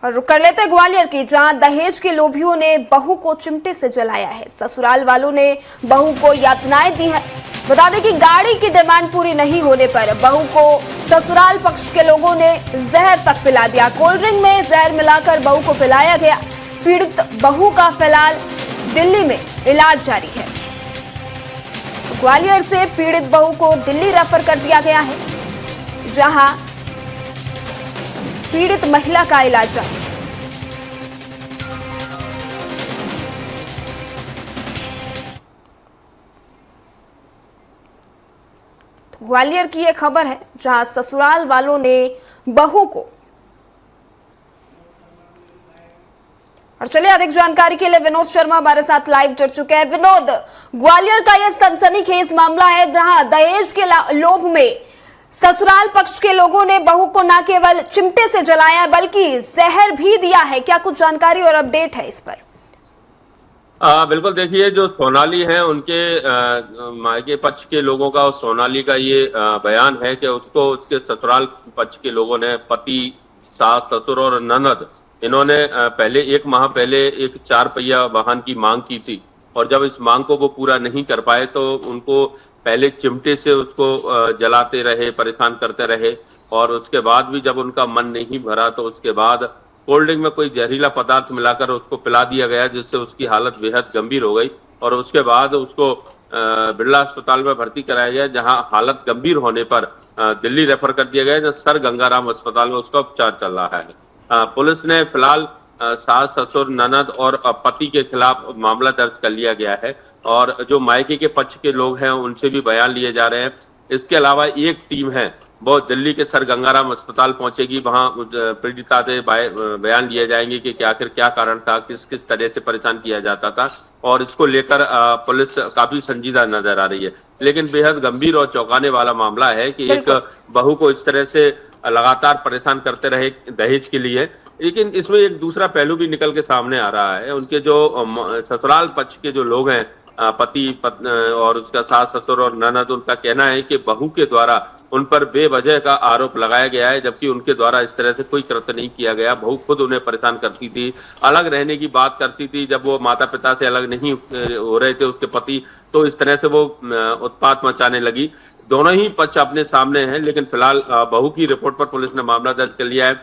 और रुक कर लेते ग्वालियर की, जहां दहेज के लोभियों ने बहू को चिमटे से जलाया है। ससुराल वालों ने बहू को यातनाएं दी है। बता दें कि गाड़ी की डिमांड पूरी नहीं होने पर बहू को ससुराल पक्ष के लोगों ने जहर तक पिला दिया। कोल्ड ड्रिंक में जहर मिलाकर बहू को पिलाया गया। पीड़ित बहू का फिलहाल दिल्ली में इलाज जारी है। ग्वालियर से पीड़ित बहू को दिल्ली रेफर कर दिया गया है, जहां पीड़ित महिला का इलाज जारी है। ग्वालियर की यह खबर है, जहां ससुराल वालों ने बहू को, और चलिए अधिक जानकारी के लिए विनोद शर्मा हमारे साथ लाइव जुड़ चुके हैं। विनोद, ग्वालियर का यह सनसनीखेज मामला है, जहां दहेज के लोभ में ससुराल पक्ष के लोगों ने बहू को न केवल चिमटे से जलाया बल्कि जहर भी दिया है। क्या कुछ जानकारी और अपडेट है इस पर? बिल्कुल, देखिए जो सोनाली है उनके मायके पक्ष के लोगों का, सोनाली का ये बयान है कि उसको उसके ससुराल पक्ष के लोगों ने, पति, सास, ससुर और ननद, इन्होंने पहले 1 माह पहले एक 4 पहिया वाहन की मांग की थी। और जब इस मांग को वो पूरा नहीं कर पाए तो उनको पहले चिमटे से उसको जलाते रहे, परेशान करते रहे। और उसके बाद भी जब उनका मन नहीं भरा तो उसके बाद कोल्ड ड्रिंक में कोई जहरीला पदार्थ मिलाकर उसको पिला दिया गया, जिससे उसकी हालत बेहद गंभीर हो गई। और उसके बाद उसको बिरला अस्पताल में भर्ती कराया गया, जहां हालत गंभीर होने पर दिल्ली रेफर कर दिया गया, जहां सर गंगाराम अस्पताल में उसका उपचार चल रहा है। पुलिस ने फिलहाल सास, ससुर, ननद और पति के खिलाफ मामला दर्ज कर लिया गया है। और जो मायके के पक्ष के लोग हैं उनसे भी बयान लिए जा रहे हैं। इसके अलावा एक टीम है वो दिल्ली के सर गंगाराम अस्पताल पहुंचेगी, वहां पीड़िता से बयान लिए जाएंगे कि आखिर क्या कारण था, किस किस तरह से परेशान किया जाता था। और इसको लेकर पुलिस काफी संजीदा नजर आ रही है। लेकिन बेहद गंभीर और चौंकाने वाला मामला है कि एक बहू को इस तरह से लगातार परेशान करते रहे दहेज के लिए। लेकिन इसमें एक दूसरा पहलू भी निकल के सामने आ रहा है। उनके जो ससुराल पक्ष के जो लोग हैं, पति और उसका सास, ससुर और ननद, उनका कहना है कि बहू के द्वारा उन पर बेवजह का आरोप लगाया गया है, जबकि उनके द्वारा इस तरह से कोई कृत्य नहीं किया गया। बहू खुद उन्हें परेशान करती थी, अलग रहने की बात करती थी। जब वो माता पिता से अलग नहीं हो रहे थे उसके पति, तो इस तरह से वो उत्पात मचाने लगी। दोनों ही पक्ष अपने सामने हैं, लेकिन फिलहाल बहू की रिपोर्ट पर पुलिस ने मामला दर्ज कर लिया है।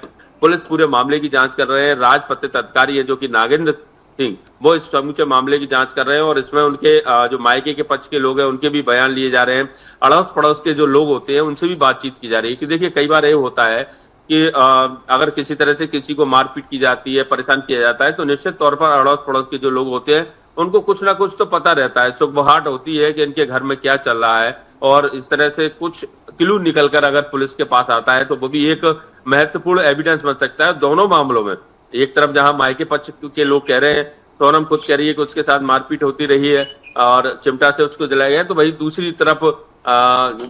पुलिस पूरे मामले की जांच कर रहे हैं। राजपत्रित अधिकारी है जो कि नागेंद्र सिंह, वो इस समूचे मामले की जांच कर रहे हैं। और इसमें उनके जो मायके के पक्ष के लोग हैं उनके भी बयान लिए जा रहे हैं। अड़ोस पड़ोस के जो लोग होते हैं उनसे भी बातचीत की जा रही है कि देखिए कई बार ये होता है कि अगर किसी तरह से किसी को मारपीट की जाती है, परेशान किया जाता है, तो निश्चित तौर पर अड़ोस पड़ोस के जो लोग होते हैं उनको कुछ ना कुछ तो पता रहता है, सुगबुहाट होती है कि इनके घर में क्या चल रहा है। और इस तरह से कुछ क्लू निकलकर अगर पुलिस के पास आता है तो वो भी एक महत्वपूर्ण एविडेंस बन सकता है दोनों मामलों में। एक तरफ जहां मायके पक्ष के लोग कह रहे हैं, सोनम खुद कह रही है कि उसके साथ मारपीट होती रही है और चिमटा से उसको जलाया गया, तो वही दूसरी तरफ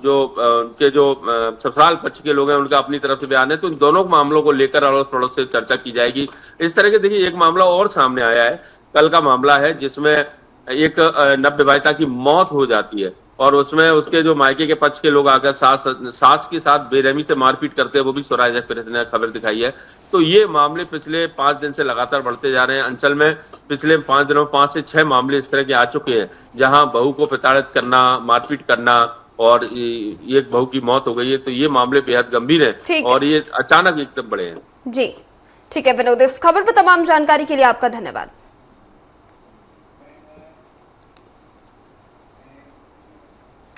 जो उनके जो ससुराल पक्ष के लोग हैं उनका अपनी तरफ से बयान है। तो इन दोनों मामलों को लेकर अड़ोस पड़ोस से चर्चा की जाएगी। इस तरह के देखिए एक मामला और सामने आया है, कल का मामला है, जिसमें एक नवविवाहिता की मौत हो जाती है और उसमें उसके जो मायके के पक्ष के लोग आकर सास के साथ बेरहमी से मारपीट करते हैं, वो भी स्वराज एक्सप्रेस ने खबर दिखाई है। तो ये मामले पिछले 5 दिन से लगातार बढ़ते जा रहे हैं। अंचल में पिछले 5 दिनों 5 से 6 मामले इस तरह के आ चुके हैं, जहां बहू को प्रताड़ित करना, मारपीट करना और एक बहू की मौत हो गई है। तो ये मामले बेहद गंभीर है और ये अचानक एकदम बड़े हैं। जी ठीक है विनोद, इस खबर पर तमाम जानकारी के लिए आपका धन्यवाद।